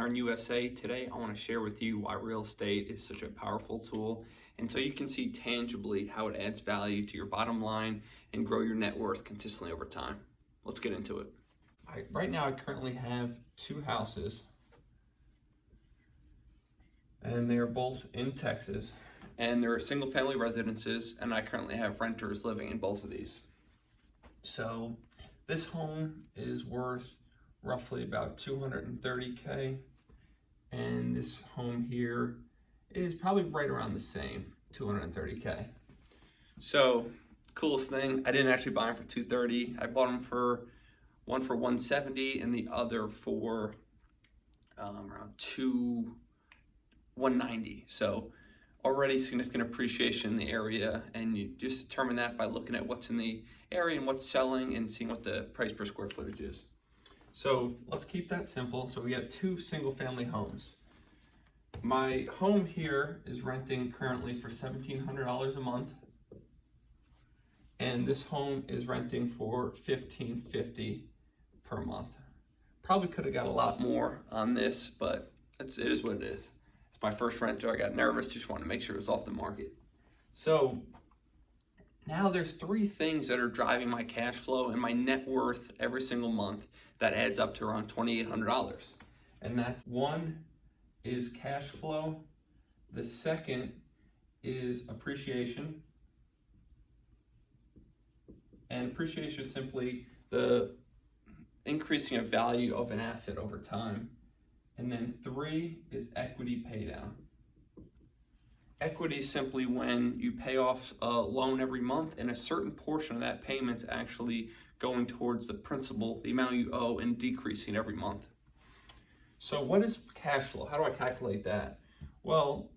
Learn USA. Today I want to share with you why real estate is such a powerful tool, and so you can see tangibly how it adds value to your bottom line and grow your net worth consistently over time. Let's get into it. Right now I currently have two houses, and they are both in Texas, and they're single family residences, and I currently have renters living in both of these. So this home is worth roughly about $230K, and this home here is probably right around the same, $230K. So coolest thing, I didn't actually buy them for $230. I bought them for one for $170 and the other for around $190. So already significant appreciation in the area, and you just determine that by looking at what's in the area and what's selling and seeing what the price per square footage is. So let's keep that simple. So we have two single family homes. My home here is renting currently for $1,700 a month, and this home is renting for $1,550 per month. Probably could have got a lot more on this, but it is what it is. It's my first renter. I got nervous, just wanted to make sure it was off the market. So now there's three things that are driving my cash flow and my net worth every single month that adds up to around $2,800. And that's, one is cash flow. The second is appreciation. And appreciation is simply the increasing of value of an asset over time. And then three is equity pay down. Equity is simply when you pay off a loan every month and a certain portion of that payment's actually going towards the principal, the amount you owe, and decreasing every month. So what is cash flow? How do I calculate that? Well,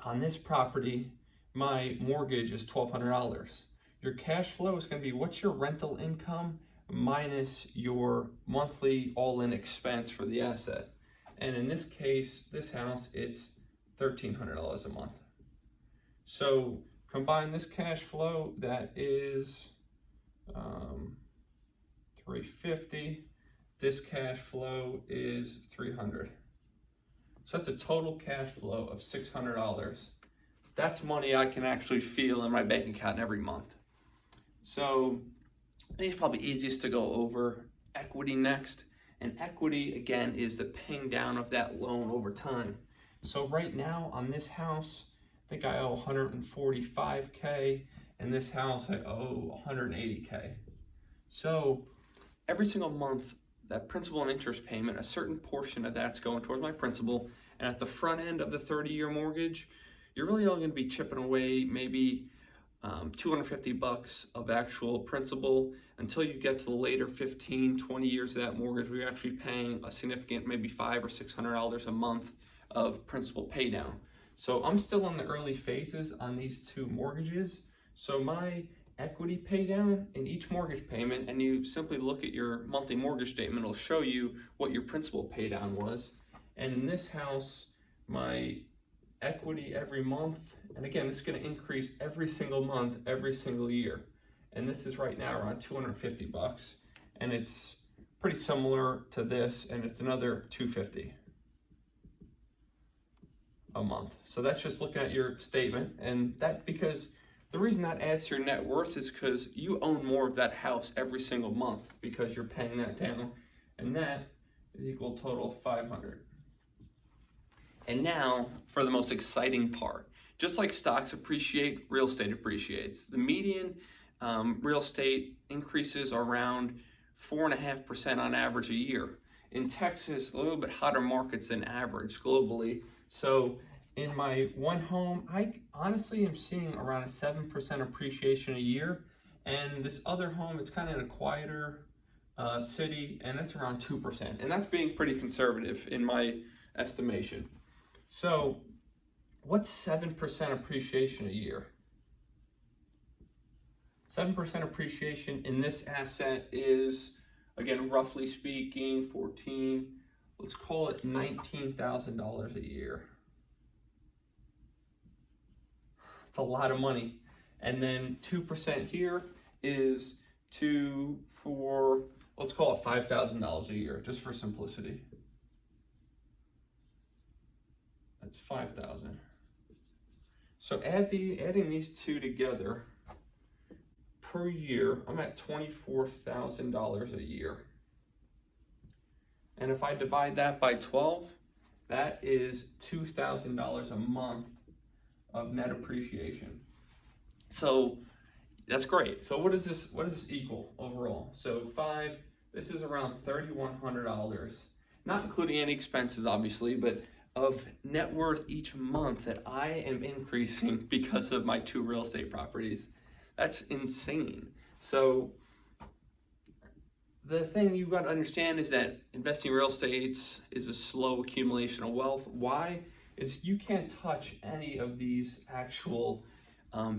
on this property, my mortgage is $1,200. Your cash flow is going to be what's your rental income minus your monthly all-in expense for the asset. And in this case, this house, it's $1,300 a month. So combine this cash flow, that is $350. This cash flow is $300. So that's a total cash flow of $600. That's money I can actually feel in my bank account every month. So I think it's probably easiest to go over equity next. And equity, again, is the paying down of that loan over time. So right now on this house, I think I owe $145K, and this house I owe $180K. So every single month, that principal and interest payment, a certain portion of that's going towards my principal, and at the front end of the 30-year mortgage, you're really only going to be chipping away maybe $250 of actual principal until you get to the later 15, 20 years of that mortgage, where you're actually paying a significant maybe $500 or $600 a month of principal pay down. So I'm still in the early phases on these two mortgages. So my equity pay down in each mortgage payment, and you simply look at your monthly mortgage statement, it'll show you what your principal pay down was. And in this house, my equity every month, and again, this is going to increase every single month, every single year. And this is right now around $250, and it's pretty similar to this, and it's another $250 a month. So that's just looking at your statement, and that's because the reason that adds to your net worth is because you own more of that house every single month because you're paying that down, and that is equal total of $500. And now for the most exciting part. Just like stocks appreciate, real estate appreciates. The median real estate increases around 4.5% on average a year. In Texas, a little bit hotter markets than average globally. So in my one home, I honestly am seeing around a 7% appreciation a year. And this other home, it's kind of in a quieter city, and it's around 2%. And that's being pretty conservative in my estimation. So what's 7% appreciation a year? 7% appreciation in this asset is, again, roughly speaking, 14, let's call it $19,000 a year. It's a lot of money. And then 2% here is let's call it $5,000 a year, just for simplicity. That's 5,000. So adding these two together per year, I'm at $24,000 a year. And if I divide that by 12, that is $2,000 a month of net appreciation. So that's great. So what does this equal overall? So this is around $3,100, not including any expenses obviously, but of net worth each month that I am increasing because of my 2 real estate properties. That's insane. So the thing you've got to understand is that investing in real estate is a slow accumulation of wealth. Why? Is you can't touch any of these actual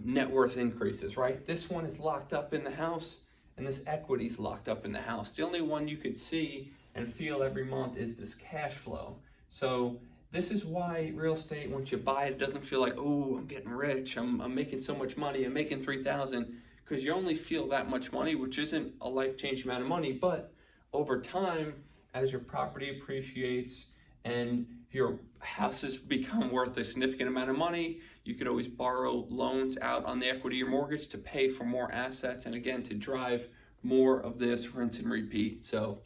net worth increases, right? This one is locked up in the house, and this equity is locked up in the house. The only one you could see and feel every month is this cash flow. So this is why real estate, once you buy it, doesn't feel like, oh, I'm getting rich, I'm making so much money, I'm making 3,000, because you only feel that much money, which isn't a life-changing amount of money. But over time, as your property appreciates and your houses become worth a significant amount of money, you could always borrow loans out on the equity of your mortgage to pay for more assets, and again, to drive more of this rinse and repeat. So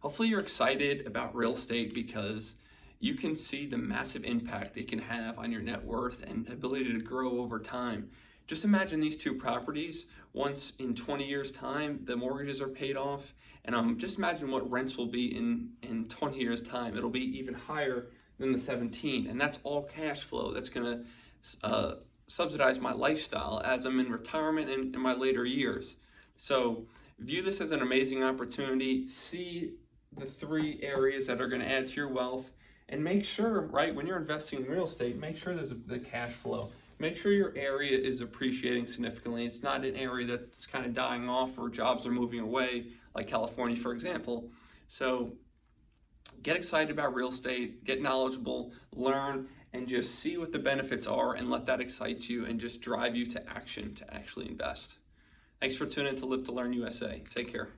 hopefully you're excited about real estate, because you can see the massive impact it can have on your net worth and ability to grow over time. Just imagine these 2 properties, once in 20 years time, the mortgages are paid off, and just imagine what rents will be in 20 years time. It'll be even higher than the 17, and that's all cash flow. That's gonna subsidize my lifestyle as I'm in retirement and in my later years. So view this as an amazing opportunity. See the 3 areas that are gonna add to your wealth, and make sure, right, when you're investing in real estate, make sure there's the cash flow. Make sure your area is appreciating significantly. It's not an area that's kind of dying off or jobs are moving away, like California, for example. So get excited about real estate, get knowledgeable, learn, and just see what the benefits are, and let that excite you and just drive you to action to actually invest. Thanks for tuning in to Live to Learn USA. Take care.